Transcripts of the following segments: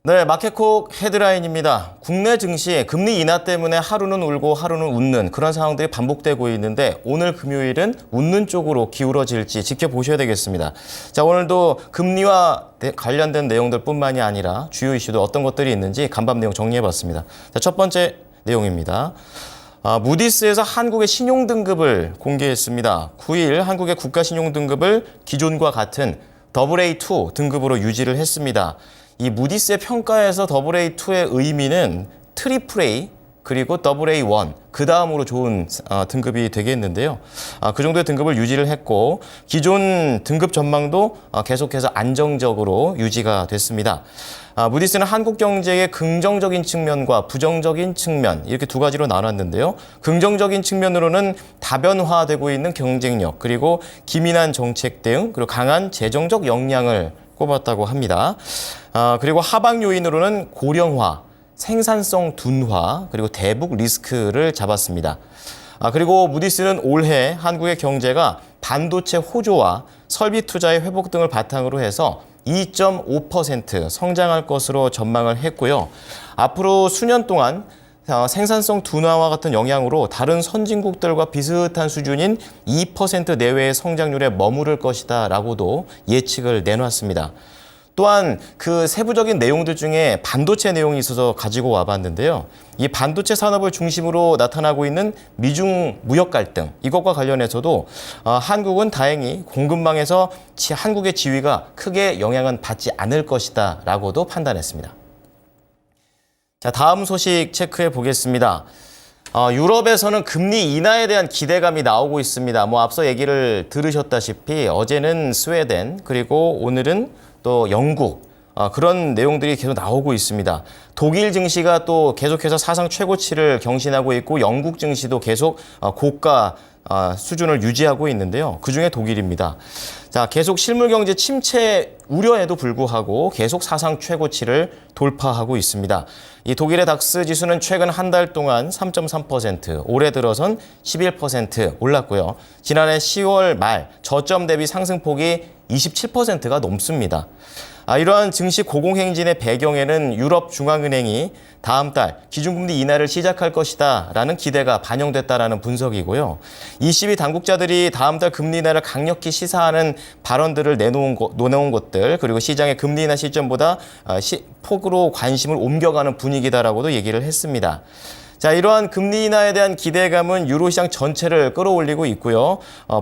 네, 마켓콕 헤드라인입니다. 국내 증시 금리 인하 때문에 하루는 울고 하루는 웃는 그런 상황들이 반복되고 있는데 오늘 금요일은 웃는 쪽으로 기울어질지 지켜보셔야 되겠습니다. 자, 오늘도 금리와 관련된 내용들뿐만이 아니라 주요 이슈도 어떤 것들이 있는지 간밤 내용 정리해봤습니다. 자, 첫 번째 내용입니다. 무디스에서 한국의 신용등급을 공개했습니다. 9일 한국의 국가신용등급을 기존과 같은 AA2 등급으로 유지를 했습니다. 이 무디스의 평가에서 AA2의 의미는 트리플 A 그리고 AA1 그 다음으로 좋은 등급이 되겠는데요. 그 정도의 등급을 유지를 했고 기존 등급 전망도 계속해서 안정적으로 유지가 됐습니다. 무디스는 한국 경제의 긍정적인 측면과 부정적인 측면 이렇게 두 가지로 나눴는데요. 긍정적인 측면으로는 다변화되고 있는 경쟁력 그리고 기민한 정책 대응 그리고 강한 재정적 역량을 꼽았다고 합니다. 그리고 하방 요인으로는 고령화, 생산성 둔화, 그리고 대북 리스크를 잡았습니다. 그리고 무디스는 올해 한국의 경제가 반도체 호조와 설비 투자의 회복 등을 바탕으로 해서 2.5% 성장할 것으로 전망을 했고요. 앞으로 수년 동안 생산성 둔화와 같은 영향으로 다른 선진국들과 비슷한 수준인 2% 내외의 성장률에 머무를 것이다 라고도 예측을 내놨습니다. 또한 그 세부적인 내용들 중에 반도체 내용이 있어서 가지고 와봤는데요. 이 반도체 산업을 중심으로 나타나고 있는 미중 무역 갈등 이것과 관련해서도 한국은 다행히 공급망에서 한국의 지위가 크게 영향은 받지 않을 것이다 라고도 판단했습니다. 자, 다음 소식 체크해 보겠습니다. 유럽에서는 금리 인하에 대한 기대감이 나오고 있습니다. 앞서 얘기를 들으셨다시피 어제는 스웨덴 그리고 오늘은 또 영국 그런 내용들이 계속 나오고 있습니다. 독일 증시가 또 계속해서 사상 최고치를 경신하고 있고 영국 증시도 계속 고가 수준을 유지하고 있는데요. 그중에 독일입니다. 자, 계속 실물 경제 침체 우려에도 불구하고 계속 사상 최고치를 돌파하고 있습니다. 이 독일의 닥스 지수는 최근 한 달 동안 3.3%, 올해 들어선 11% 올랐고요. 지난해 10월 말 저점 대비 상승폭이 27%가 넘습니다. 이러한 증시 고공행진의 배경에는 유럽 중앙은행이 다음 달 기준금리 인하를 시작할 것이다 라는 기대가 반영됐다라는 분석이고요. ECB 당국자들이 다음 달 금리 인하를 강력히 시사하는 발언들을 내놓은 것들 그리고 시장의 금리 인하 시점보다 폭으로 관심을 옮겨가는 분위기다라고도 얘기를 했습니다. 자, 이러한 금리 인하에 대한 기대감은 유로시장 전체를 끌어올리고 있고요.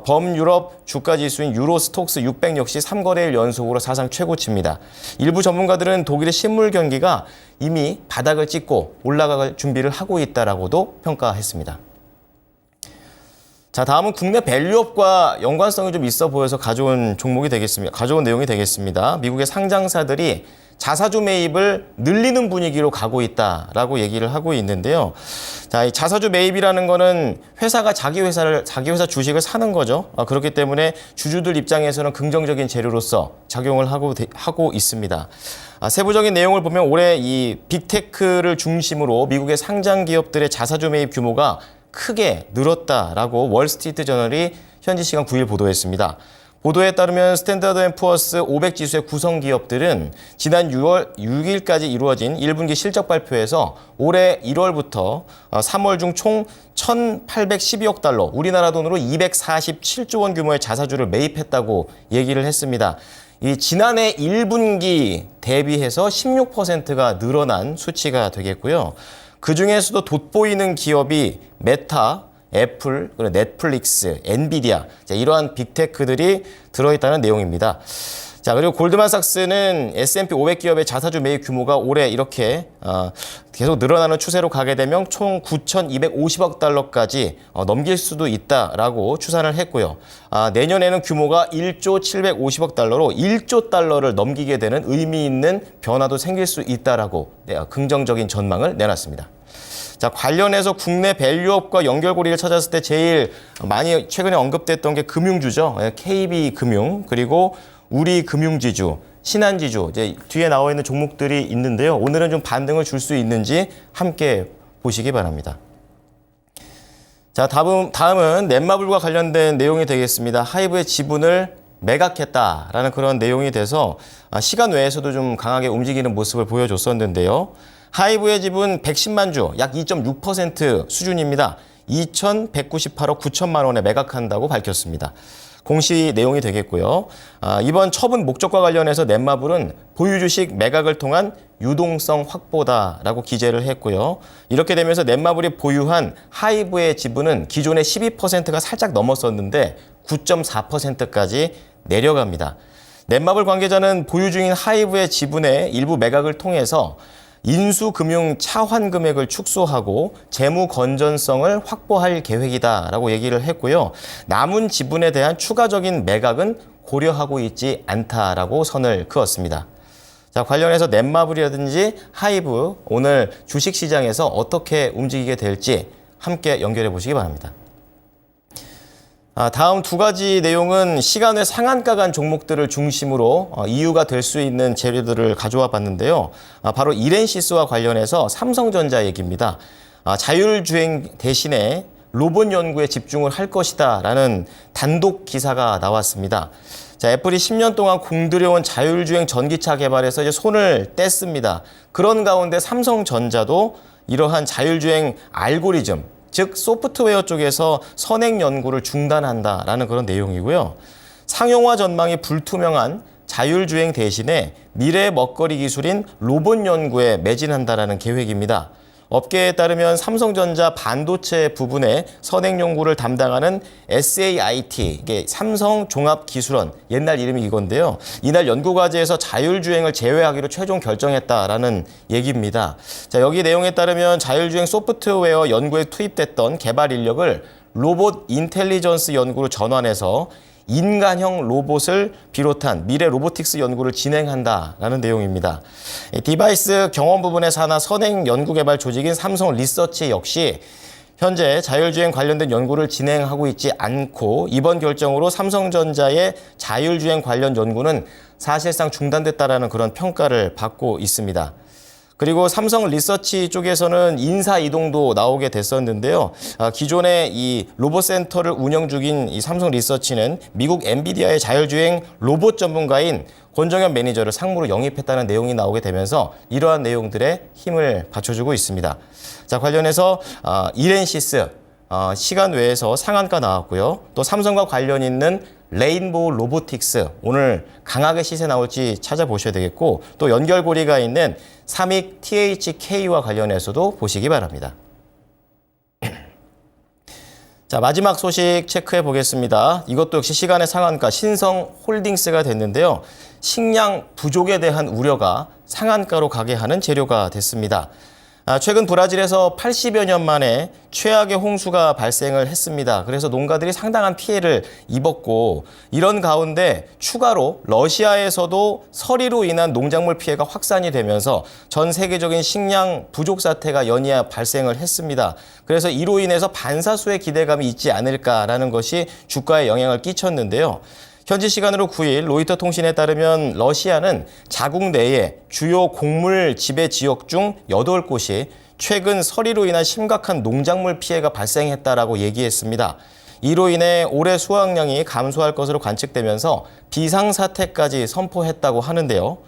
범유럽 주가지수인 유로스톡스 600 역시 3거래일 연속으로 사상 최고치입니다. 일부 전문가들은 독일의 실물 경기가 이미 바닥을 찍고 올라갈 준비를 하고 있다라고도 평가했습니다. 자, 다음은 국내 밸류업과 연관성이 좀 있어 보여서 가져온 내용이 되겠습니다. 미국의 상장사들이 자사주 매입을 늘리는 분위기로 가고 있다라고 얘기를 하고 있는데요. 자, 이 자사주 매입이라는 거는 회사가 자기 회사 주식을 사는 거죠. 그렇기 때문에 주주들 입장에서는 긍정적인 재료로서 작용을 하고 있습니다. 세부적인 내용을 보면 올해 이 빅테크를 중심으로 미국의 상장 기업들의 자사주 매입 규모가 크게 늘었다라고 월스트리트 저널이 현지 시간 9일 보도했습니다. 보도에 따르면 스탠다드&푸어스 500 지수의 구성 기업들은 지난 6월 6일까지 이루어진 1분기 실적 발표에서 올해 1월부터 3월 중 총 1,812억 달러, 우리나라 돈으로 247조 원 규모의 자사주를 매입했다고 얘기를 했습니다. 이 지난해 1분기 대비해서 16%가 늘어난 수치가 되겠고요. 그중에서도 돋보이는 기업이 메타, 애플, 그리고 넷플릭스, 엔비디아 이러한 빅테크들이 들어있다는 내용입니다. 자, 그리고 골드만삭스는 S&P 500 기업의 자사주 매입 규모가 올해 이렇게 계속 늘어나는 추세로 가게 되면 총 9,250억 달러까지 넘길 수도 있다라고 추산을 했고요. 내년에는 규모가 1조 750억 달러로 1조 달러를 넘기게 되는 의미 있는 변화도 생길 수 있다라고 긍정적인 전망을 내놨습니다. 자, 관련해서 국내 밸류업과 연결고리를 찾았을 때 제일 많이 최근에 언급됐던 게 금융주죠. KB금융, 그리고 우리금융지주, 신한지주, 뒤에 나와 있는 종목들이 있는데요. 오늘은 좀 반등을 줄 수 있는지 함께 보시기 바랍니다. 자, 다음은 넷마블과 관련된 내용이 되겠습니다. 하이브의 지분을 매각했다라는 그런 내용이 돼서 시간 외에서도 좀 강하게 움직이는 모습을 보여줬었는데요. 하이브의 지분 110만 주, 약 2.6% 수준입니다. 2,198억 9천만 원에 매각한다고 밝혔습니다. 공시 내용이 되겠고요. 이번 처분 목적과 관련해서 넷마블은 보유 주식 매각을 통한 유동성 확보다라고 기재를 했고요. 이렇게 되면서 넷마블이 보유한 하이브의 지분은 기존의 12%가 살짝 넘었었는데 9.4%까지 내려갑니다. 넷마블 관계자는 보유 중인 하이브의 지분의 일부 매각을 통해서 인수금융 차환 금액을 축소하고 재무 건전성을 확보할 계획이다라고 얘기를 했고요. 남은 지분에 대한 추가적인 매각은 고려하고 있지 않다라고 선을 그었습니다. 자, 관련해서 넷마블이라든지 하이브 오늘 주식시장에서 어떻게 움직이게 될지 함께 연결해 보시기 바랍니다. 다음 두 가지 내용은 시간 외 상한가 간 종목들을 중심으로 이유가 될 수 있는 재료들을 가져와 봤는데요. 바로 이렌시스와 관련해서 삼성전자 얘기입니다. 자율주행 대신에 로봇 연구에 집중을 할 것이다라는 단독 기사가 나왔습니다. 자, 애플이 10년 동안 공들여온 자율주행 전기차 개발에서 이제 손을 뗐습니다. 그런 가운데 삼성전자도 이러한 자율주행 알고리즘, 즉 소프트웨어 쪽에서 선행 연구를 중단한다라는 그런 내용이고요. 상용화 전망이 불투명한 자율주행 대신에 미래 먹거리 기술인 로봇 연구에 매진한다라는 계획입니다. 업계에 따르면 삼성전자 반도체 부분의 선행 연구를 담당하는 SAIT, 이게 삼성종합기술원, 옛날 이름이 이건데요. 이날 연구과제에서 자율주행을 제외하기로 최종 결정했다라는 얘기입니다. 자, 여기 내용에 따르면 자율주행 소프트웨어 연구에 투입됐던 개발 인력을 로봇 인텔리전스 연구로 전환해서 인간형 로봇을 비롯한 미래 로보틱스 연구를 진행한다라는 내용입니다. 디바이스 경험 부분의 산하 선행 연구 개발 조직인 삼성 리서치 역시 현재 자율주행 관련된 연구를 진행하고 있지 않고 이번 결정으로 삼성전자의 자율주행 관련 연구는 사실상 중단됐다라는 그런 평가를 받고 있습니다. 그리고 삼성 리서치 쪽에서는 인사 이동도 나오게 됐었는데요. 기존의 이 로봇 센터를 운영 중인 이 삼성 리서치는 미국 엔비디아의 자율주행 로봇 전문가인 권정현 매니저를 상무로 영입했다는 내용이 나오게 되면서 이러한 내용들에 힘을 받쳐주고 있습니다. 자, 관련해서 이렌시스 시간 외에서 상한가 나왔고요. 또 삼성과 관련 있는 레인보우 로보틱스 오늘 강하게 시세 나올지 찾아보셔야 되겠고 또 연결고리가 있는 삼익 THK와 관련해서도 보시기 바랍니다. 자, 마지막 소식 체크해 보겠습니다. 이것도 역시 시간의 상한가 신성홀딩스가 됐는데요. 식량 부족에 대한 우려가 상한가로 가게 하는 재료가 됐습니다. 최근 브라질에서 80여 년 만에 최악의 홍수가 발생을 했습니다. 그래서 농가들이 상당한 피해를 입었고 이런 가운데 추가로 러시아에서도 서리로 인한 농작물 피해가 확산이 되면서 전 세계적인 식량 부족 사태가 연이어 발생을 했습니다. 그래서 이로 인해서 반사수의 기대감이 있지 않을까라는 것이 주가에 영향을 끼쳤는데요. 현지 시간으로 9일 로이터 통신에 따르면 러시아는 자국 내에 주요 곡물 지배 지역 중 8곳이 최근 서리로 인한 심각한 농작물 피해가 발생했다라고 얘기했습니다. 이로 인해 올해 수확량이 감소할 것으로 관측되면서 비상사태까지 선포했다고 하는데요.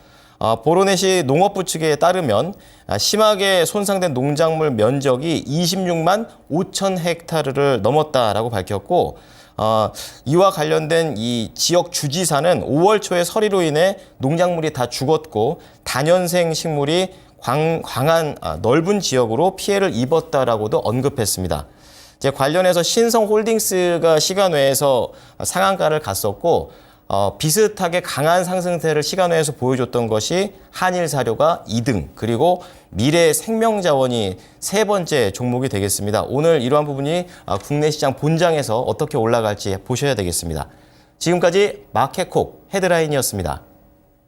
보로네시 농업부 측에 따르면 심하게 손상된 농작물 면적이 26만 5천 헥타르를 넘었다라고 밝혔고 이와 관련된 이 지역 주지사는 5월 초에 서리로 인해 농작물이 다 죽었고 다년생 식물이 광한 넓은 지역으로 피해를 입었다라고도 언급했습니다. 이제 관련해서 신성홀딩스가 시간 외에서 상한가를 갔었고 비슷하게 강한 상승세를 시간 외에서 보여줬던 것이 한일사료가 2등 그리고 미래생명자원이 세 번째 종목이 되겠습니다. 오늘 이러한 부분이 국내 시장 본장에서 어떻게 올라갈지 보셔야 되겠습니다. 지금까지 마켓콕 헤드라인이었습니다.